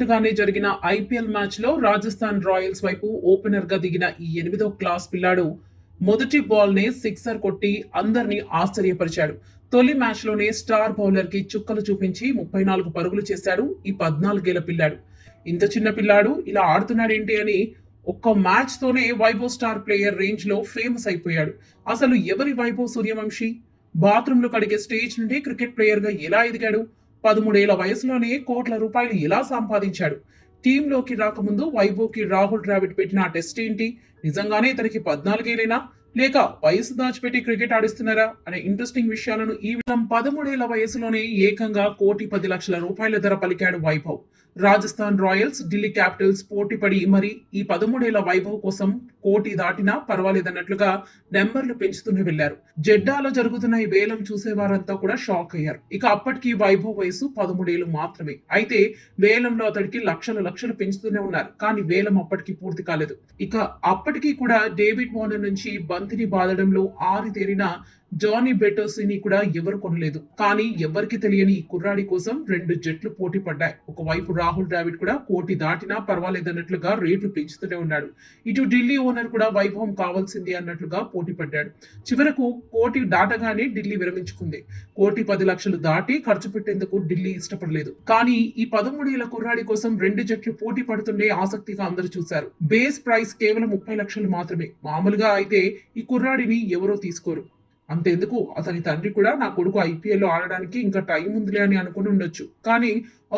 గానే జరిగిన ఐపీఎల్ మ్యాచ్‌లో రాజస్థాన్ రాయల్స్ వైపు ఓపెనర్‌గా దిగిన ఈ 8వ క్లాస్ పిల్లాడు మొదటి బాల్‌నే సిక్సర్ కొట్టి అందరిని ఆశ్చర్యపరిచాడు. తొలి మ్యాచ్‌లోనే స్టార్ బౌలర్‌కి చుక్కలు చూపించి 34 పరుగులు చేశాడు ఈ 14 ఏళ్ల పిల్లాడు. ఇంత చిన్న పిల్లాడు ఇలా ఆడుతున్నాడేంటి అని ఒక్క మ్యాచ్‌తోనే వైభవ్ స్టార్ ప్లేయర్ రేంజ్‌లో ఫేమస్ అయిపోయాడు. అసలు ఎవరి వైభవ్ సూర్యవంశీ? బాత్రూమ్‌లు కడిగే స్టేజ్ నుండి క్రికెట్ ప్లేయర్‌గా ఎలా ఎదిగాడు? 13 ఏళ్ల వయసులోనే కోట్ల రూపాయలు ఎలా సంపాదించాడు? టీంలోకి రాకముందు వైభవ్‌కి రాహుల్ ద్రావిడ్ పెట్టిన ఆ టెస్ట్ ఏంటి? నిజంగానే ఇతనికి 14 ఏళ్లేనా? లేక వయసు దాచిపెట్టి క్రికెట్ ఆడిస్తున్నారా? అనే ఇంట్రెస్టింగ్ విషయాలను ఈ 13 ఏళ్ల వయసులోనే ఏకంగా 1,10,00,000 ధర పలికాడు వైభవ్. రాజస్థాన్ రాయల్స్, ఢిల్లీ క్యాపిటల్స్ పోటీ పడి మరి ఈ 13 ఏళ్ల వైభవ్ కోసం కోటి దాటినా పర్వాలేదన్నట్లుగా నెంబర్లు పెంచుతూనే వెళ్లారు. జెడ్డాలో జరుగుతున్న ఈ వేలం చూసేవారంతా కూడా షాక్ అయ్యారు. ఇక అప్పటికి వైభవ్ వయసు 13 ఏళ్లు మాత్రమే. అయితే వేలంలో అతడికి లక్షలు పెంచుతూనే ఉన్నారు. కానీ వేలం అప్పటికి పూర్తి కాలేదు. ఇక అప్పటికి కూడా డేవిడ్ వార్నర్ నుంచి బంతిని బాదడంలో ఆరితేరిన జానీ బెటోసిని కూడా ఎవరు కొనలేదు. కానీ ఎవరికి తెలియని ఈ కుర్రాడి కోసం 2 జట్లు పోటీ పడ్డాయి. ఒకవైపు రాహుల్ ద్రావిడ్ కూడా కోటి దాటినా పర్వాలేదన్నట్లుగా రేట్లు పెంచుతూనే ఉన్నాడు. ఇటు ఢిల్లీ ఓనర్ కూడా వైభవం కావాల్సింది అన్నట్లుగా పోటీ పడ్డాడు. చివరకు కోటి దాటగానే ఢిల్లీ విరమించుకుంది. 1,10,00,000 దాటి ఖర్చు పెట్టేందుకు ఢిల్లీ ఇష్టపడలేదు. కానీ ఈ 13 ఏళ్ల కుర్రాడి కోసం 2 జట్లు పోటీ పడుతుండే ఆసక్తిగా అందరూ చూశారు. బేస్ ప్రైస్ కేవలం 30 లక్షలు మాత్రమే. మామూలుగా అయితే ఈ కుర్రాడిని ఎవరో తీసుకోరు. అంతెందుకు అతని తండ్రి కూడా నా కొడుకు ఐపీఎల్‌లో ఆడడానికి ఇంకా టైం ఉందిలే అని అనుకుని ఉండొచ్చు. కానీ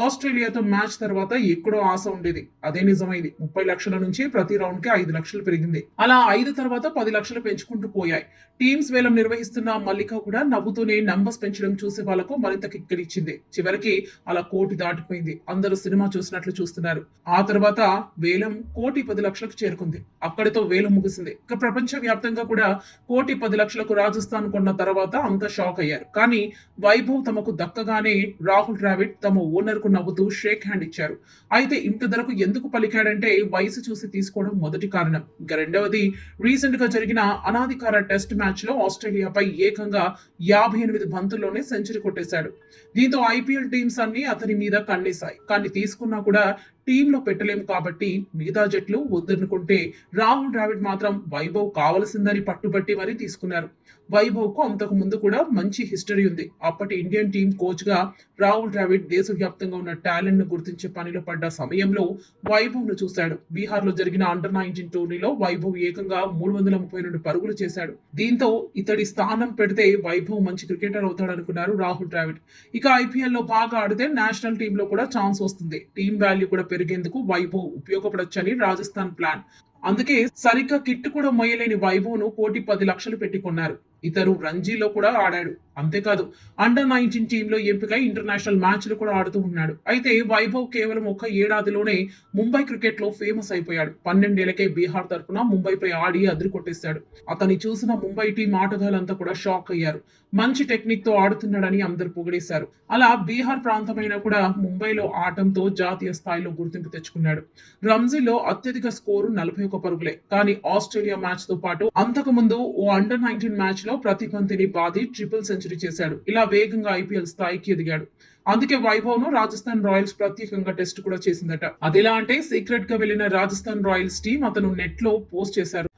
ఆస్ట్రేలియాతో మ్యాచ్ తర్వాత ఎక్కడో ఆశ ఉండేది. అదే నిజమైంది. 30 లక్షల నుంచి ప్రతి రౌండ్‌కి 5 లక్షలు పెరిగింది. అలా 5 తర్వాత 10 లక్షలు పెంచుకుంటూ పోయాయి. టీమ్స్ వేలం నిర్వహిస్తున్న మల్లిక కూడా నవ్వుతూనే నంబర్స్ పెంచడం చూసే వాళ్లకు మరింత కిక్కిరిచ్చింది. చివరికి అలా కోటి దాటిపోయింది. అందరూ సినిమా చూసినట్లు చూస్తున్నారు. ఆ తర్వాత వేలం 1,10,00,000కు చేరుకుంది. అక్కడితో వేలం ముగిసింది. ఇక ప్రపంచ వ్యాప్తంగా కూడా 1,10,00,000కు రాజస్థాన్ కొన్న తర్వాత అంతా షాక్ అయ్యారు. కానీ వైభవ్ తమకు దక్కగానే రాహుల్ ద్రావిడ్ తమ ఓనర్ కు నవ్వుతూ షేక్ హ్యాండ్ ఇచ్చారు. అయితే ఇంత ధరకు ఎందుకు పలికాడంటే వయసు చూసి తీసుకోవడం మొదటి కారణం. ఇక రెండవది రీసెంట్ గా జరిగిన అనాధికార టెస్ట్ మ్యాచ్ లో ఆస్ట్రేలియాపై ఏకంగా 58 బంతుల్లోనే సెంచరీ కొట్టేశాడు. దీంతో ఐపీఎల్ టీమ్స్ అన్ని అతని మీద కన్నేశాయి. కానీ తీసుకున్నా కూడా టీంలో పెట్టలేము కాబట్టి మిగతా జట్లు వద్దనుకుంటే రాహుల్ ద్రావిడ్ మాత్రం వైభవ్ కావలసిందని పట్టుబట్టి మరీ తీసుకున్నారు. వైభవ్ కు అంతకు ముందు కూడా మంచి హిస్టరీ ఉంది. అప్పటి ఇండియన్ టీం కోచ్ గా రాహుల్ ద్రావిడ్ దేశవ్యాప్తంగా ఉన్న టాలెంట్ ను గుర్తించే పనిలో పడ్డ సమయంలో వైభవ్ ను చూశాడు. బీహార్ లో జరిగిన అండర్-19 టోర్నీలో వైభవ్ ఏకంగా 332 పరుగులు చేశాడు. దీంతో ఇతడి స్థానం పెడితే వైభవ్ మంచి క్రికెటర్ అవుతాడనుకున్నారు రాహుల్ ద్రావిడ్. ఇక ఐపీఎల్ లో బాగా ఆడితే నేషనల్ టీమ్ లో కూడా ఛాన్స్ వస్తుంది. టీం వాల్యూ కూడా పెరిగేందుకు వైభవ్ ఉపయోగపడొచ్చని రాజస్థాన్ ప్లాన్. అందుకే సరిగ్గా కిట్ కూడా మొయ్యలేని వైభవ్ ను 1,10,00,000 పెట్టి కొన్నారు. ఇతరు రంజీలో కూడా ఆడాడు. అంతేకాదు అండర్-19 టీంలో ఎంపికై ఇంటర్నేషనల్ మ్యాచ్లు కూడా ఆడుతూ ఉన్నాడు. అయితే వైభవ్ కేవలం ఒక ఏడాదిలోనే ముంబై క్రికెట్ లో ఫేమస్ అయిపోయాడు. 12 ఏళ్లకే బీహార్ తరపున ముంబైపై ఆడి అదిరి కొట్టేశాడు. అతన్ని చూసిన ముంబై టీం ఆటగాళ్లంతా కూడా షాక్ అయ్యారు. మంచి టెక్నిక్ తో ఆడుతున్నాడని అందరూ పొగిడేశారు. అలా బీహార్ ప్రాంతమైనా కూడా ముంబైలో ఆటంతో జాతీయ స్థాయిలో గుర్తింపు తెచ్చుకున్నాడు. రంజీలో అత్యధిక స్కోరు 41 పరుగులే. కానీ ఆస్ట్రేలియా మ్యాచ్ తో పాటు అంతకు ముందు ఓ అండర్-19 మ్యాచ్ లో ప్రతి బంతిని బాది ట్రిపుల్ సెంచరీ చేశాడు. ఇలా వేగంగా ఐపీఎల్ స్థాయికి ఎదిగాడు. అందుకే వైభవ్ ను రాజస్థాన్ రాయల్స్ ప్రత్యేకంగా టెస్ట్ కూడా చేసిందట. అదెలా అంటే సీక్రెట్ గా వెళ్లిన రాజస్థాన్ రాయల్స్ టీం అతను నెట్ లో పోస్ట్ చేశారు.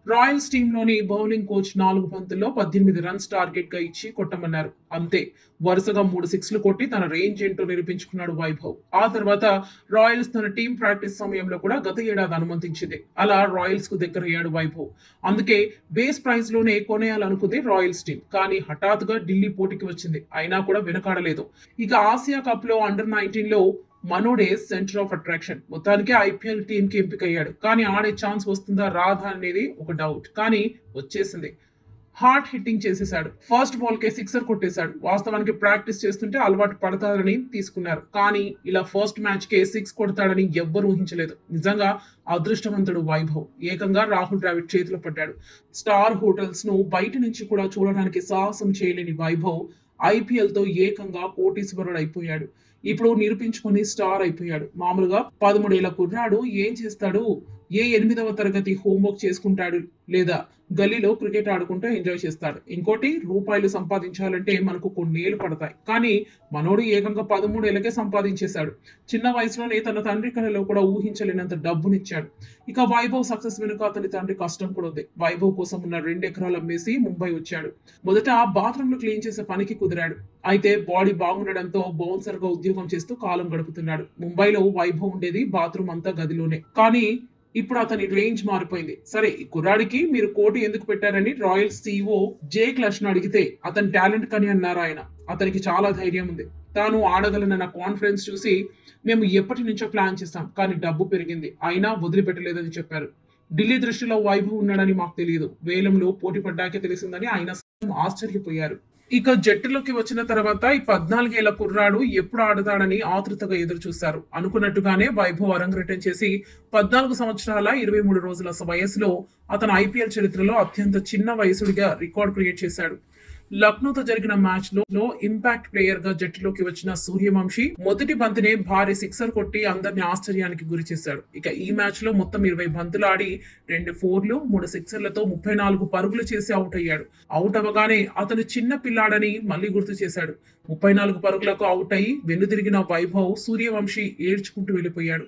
రాయల్స్ టీంలోని బౌలింగ్ కోచ్ 4 బంతుల్లో 18 రన్స్ టార్గెట్ గా ఇచ్చి కొట్టమన్నారు. అంతే వరుసగా 3 సిక్స్లు కొట్టి తన రేంజ్ ఏంటో నిరూపించుకున్నాడు వైభవ్. ఆ తర్వాత రాయల్స్ తన టీం ప్రాక్టీస్ సమయంలో కూడా గత ఏడాది అనుమతించింది. అలా రాయల్స్ కు దగ్గరయ్యాడు వైభవ్. అందుకే బేస్ ప్రైస్ లోనే కొనేయాలనుకుంది రాయల్స్ టీం. కానీ హఠాత్తుగా ఢిల్లీ పోటీకి వచ్చింది. అయినా కూడా వెనకాడలేదు. ఇక ఆసియా కప్ లో అండర్-19 లో మనోడే సెంటర్ ఆఫ్ అట్రాక్షన్. మొత్తానికి ఐపీఎల్ టీం కి ఎంపికయ్యాడు. కానీ ఆడే ఛాన్స్ వస్తుందా రాదా అనేది ఒక డౌట్. కానీ వచ్చేసింది. హార్డ్ హిట్టింగ్ చేసేశాడు. ఫస్ట్ బాల్ కే సిక్సర్ కొట్టేశాడు. వాస్తవానికి ప్రాక్టీస్ చేస్తుంటే అలవాటు పడతాడని తీసుకున్నారు. కానీ ఇలా ఫస్ట్ మ్యాచ్ కే 6 కొడతాడని ఎవ్వరు ఊహించలేదు. నిజంగా అదృష్టవంతుడు వైభవ్. ఏకంగా రాహుల్ ద్రావిడ్ చేతిలో పడ్డాడు. స్టార్ హోటల్స్ ను బయట నుంచి కూడా చూడడానికి సాహసం చేయలేని వైభవ్ ఐపీఎల్ తో ఏకంగా కోటీశ్వరుడు అయిపోయాడు. ఇప్పుడు నిరూపించుకొని స్టార్ అయిపోయాడు. మామూలుగా 13 ఏళ్ల కుర్రాడు ఏం చేస్తాడు? ఏ 8వ తరగతి హోంవర్క్ చేసుకుంటాడు లేదా గల్లీలో క్రికెట్ ఆడుకుంటూ ఎంజాయ్ చేస్తాడు. ఇంకోటి రూపాయలు సంపాదించాలంటే మనకు కొన్నేళ్ళు పడతాయి. కానీ మనోడు ఏకంగా 13 ఏళ్ళకే సంపాదించేశాడు. చిన్న వయసులోనే తన తండ్రి కలలో కూడా ఊహించలేనంత డబ్బునిచ్చాడు. ఇక వైభవ్ సక్సెస్ వెనుక అతని తండ్రి కష్టం కూడా ఉంది. వైభవ్ కోసం ఉన్న 2 ఎకరాలు అమ్మేసి ముంబై వచ్చాడు. మొదట బాత్రూంలు క్లీన్ చేసే పనికి కుదిరాడు. అయితే బాడీ బాగుండడంతో బౌన్సర్ గా ఉద్యోగం చేస్తూ కాలం గడుపుతున్నాడు. ముంబైలో వైభవ్ ఉండేది బాత్రూమ్ అంతా గదిలోనే. కానీ ఇప్పుడు అతని రేంజ్ మారిపోయింది. సరే, ఈ కుర్రాడికి మీరు కోటి ఎందుకు పెట్టారని రాయల్స్ CEO జేక్ లక్ష్ను అడిగితే అతని టాలెంట్ కని అన్నారు ఆయన. అతనికి చాలా ధైర్యం ఉంది. తాను ఆడగలనన్న కాన్ఫిడెన్స్ చూసి మేము ఎప్పటి నుంచో ప్లాన్ చేస్తాం, కానీ డబ్బు పెరిగింది అయినా వదిలిపెట్టలేదని చెప్పారు. ఢిల్లీ దృష్టిలో వైభవ్ ఉన్నాడని మాకు తెలియదు, వేలంలో పోటీ పడ్డాకే తెలిసిందని ఆయన ఆశ్చర్యపోయారు. ఇక జట్టులోకి వచ్చిన తర్వాత ఈ 14 ఏళ్ల కుర్రాడు ఎప్పుడు ఆడతాడని ఆతృతగా ఎదురు చూశారు. అనుకున్నట్టుగానే వైభవ్ అరంగేట్రం చేసి 14 సంవత్సరాల 23 రోజుల వయసులో అతను IPL చరిత్రలో అత్యంత చిన్న వయసుడిగా రికార్డ్ క్రియేట్ చేశాడు. లక్నోతో జరిగిన మ్యాచ్ లో ఇంపాక్ట్ ప్లేయర్ గా జట్టులోకి వచ్చిన సూర్యవంశీ మొదటి బంతినే భారీ సిక్సర్ కొట్టి అందరిని ఆశ్చర్యానికి గురి చేశాడు. ఇక ఈ మ్యాచ్ లో మొత్తం 20 బంతులు ఆడి 2 4లు 3 సిక్సర్లతో 34 పరుగులు చేసి అవుట్ అయ్యాడు. అవుట్ అవగానే అతను చిన్న పిల్లాడని మళ్ళీ గుర్తు చేశాడు. 34 పరుగులకు అవుట్ అయి వెన్నుదిరిగిన వైభవ్ సూర్యవంశీ ఏడ్చుకుంటూ వెళ్ళిపోయాడు.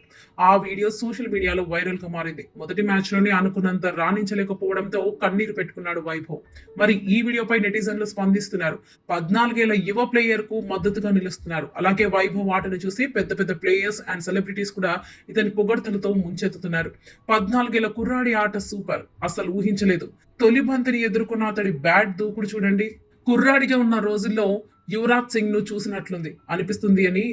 ఆ వీడియో సోషల్ మీడియాలో వైరల్ గా మారింది. మొదటి మ్యాచ్ లోనే అనుకున్నంత రాణించలేకపోవడంతో కన్నీరు పెట్టుకున్నాడు వైభవ్. మరి ఈ వీడియోపై నెటిజన్లు స్పందిస్తున్నారు. 14 ఏళ్ల యువ ప్లేయర్ కు మద్దతుగా నిలుస్తున్నారు. అలాగే వైభవ్ ఆటను చూసి పెద్ద పెద్ద ప్లేయర్స్ అండ్ సెలబ్రిటీస్ కూడా ఇతని పొగడ్తలతో ముంచెత్తుతున్నారు. 14 ఏళ్ల కుర్రాడి ఆట సూపర్, అసలు ఊహించలేదు. తొలి బంతిని ఎదుర్కొన్న అతడి బ్యాట్ దూకుడు చూడండి. కుర్రాడిగా ఉన్న రోజుల్లో యువరాజ్ సింగ్ ను చూసినట్లుంది అనిపిస్తుంది అని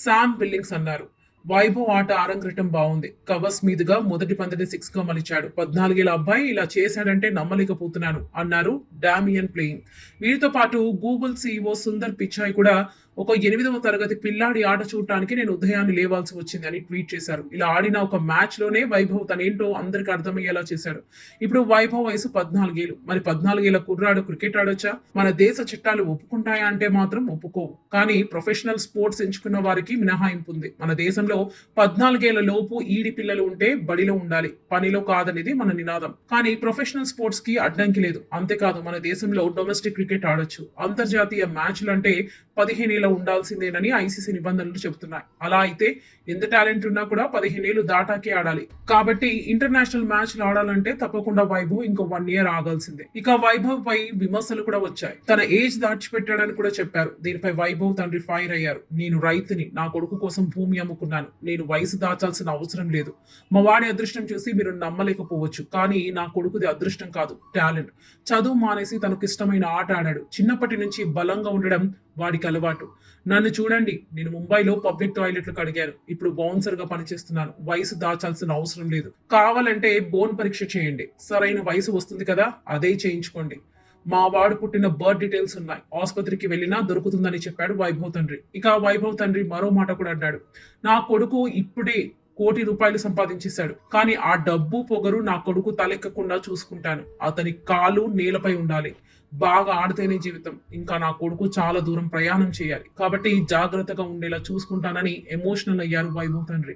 శామ్ బిల్లింగ్స్ అన్నారు. వైభవ్ ఆట అరంగేట్రం బాగుంది. కవర్స్ మీదుగా మొదటి పంతిని 6 గా మలిచాడు. 14 ఏళ్ల అబ్బాయి ఇలా చేశాడంటే నమ్మలేకపోతున్నాను అన్నారు డామియన్ ప్లేయింగ్. వీరితో పాటు గూగుల్ CEO సుందర్ పిచాయ్ కూడా ఒక 8వ తరగతి పిల్లాడి ఆట చూడటానికి నేను ఉదయాన్నే లేవాల్సి వచ్చింది అని ట్వీట్ చేశారు. ఇలా ఆడిన ఒక మ్యాచ్ లోనే వైభవ్ తనేంటో అందరికి అర్థమయ్యేలా చేశాడు. ఇప్పుడు వైభవ్ వయసు 14 ఏళ్లు. మరి 14 ఏళ్ల కుర్రాడు క్రికెట్ ఆడొచ్చా? మన దేశ చట్టాలు ఒప్పుకుంటాయా అంటే మాత్రం ఒప్పుకోవు. కానీ ప్రొఫెషనల్ స్పోర్ట్స్ ఎంచుకున్న వారికి మినహాయింపు ఉంది. మన దేశంలో 14 ఏళ్ల లోపు ఈడి పిల్లలు ఉంటే బడిలో ఉండాలి, పనిలో కాదనేది మన నినాదం. కానీ ప్రొఫెషనల్ స్పోర్ట్స్ కి అడ్డంకి లేదు. అంతేకాదు, మన దేశంలో డొమెస్టిక్ క్రికెట్ ఆడొచ్చు. అంతర్జాతీయ మ్యాచ్లు అంటే 15 ఏళ్ల ఉండాల్సిందేనని ICC నిబంధనలు చెబుతున్నాయి. అలా అయితే ఎంత టాలెంట్ ఉన్నా కూడా 15 ఏళ్లు దాటాకే ఆడాలి. కాబట్టి ఇంటర్నేషనల్ మ్యాచ్లు ఆడాలంటే తప్పకుండా వైభవ్ ఇంకో 1 ఇయర్ ఆగాల్సిందే. ఇక వైభవ్ పై విమర్శలు కూడా వచ్చాయి. తన ఏజ్ దాచిపెట్టాడని కూడా చెప్పారు. దీనిపై వైభవ్ తండ్రి ఫైర్ అయ్యారు. నేను రైతుని, నా కొడుకు కోసం భూమి అమ్ముకున్నాను. నేను వయసు దాచాల్సిన అవసరం లేదు. మా వాడి అదృష్టం చూసి మీరు నమ్మలేకపోవచ్చు, కానీ నా కొడుకుది అదృష్టం కాదు, టాలెంట్. చదువు మానేసి తనకు ఇష్టమైన ఆట ఆడాడు. చిన్నప్పటి నుంచి బలంగా ఉండడం వాడికి అలవాటు. నన్ను చూడండి, నేను ముంబైలో పబ్లిక్ టాయిలెట్లు కడిగాను. ఇప్పుడు బౌన్సర్ గా పనిచేస్తున్నాను. వయసు దాచాల్సిన అవసరం లేదు. కావాలంటే బోన్ పరీక్ష చేయండి, సరైన వయసు వస్తుంది కదా, అదే చేయించుకోండి. మా వాడు పుట్టిన బర్త్ డీటెయిల్స్ ఉన్నాయి, ఆసుపత్రికి వెళ్ళినా దొరుకుతుందని చెప్పాడు వైభవ్ తండ్రి. ఇక వైభవ్ తండ్రి మరో మాట కూడా అన్నాడు. నా కొడుకు ఇప్పుడే ₹1,00,00,000 సంపాదించేశాడు, కానీ ఆ డబ్బు పొగరు నా కొడుకు తలెక్కకుండా చూసుకుంటాను. అతని కాలు నేలపై ఉండాలి. బాగా ఆడితేనే జీవితం. ఇంకా నా కొడుకు చాలా దూరం ప్రయాణం చేయాలి, కాబట్టి జాగ్రత్తగా ఉండేలా చూసుకుంటానని ఎమోషనల్ అయ్యారు వైభవ్ తండ్రి.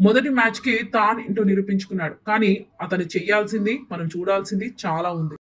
మొదటి మ్యాచ్ కి తాను ఏంటో నిరూపించుకున్నాడు. కానీ అతను చేయాల్సింది, మనం చూడాల్సింది చాలా ఉంది.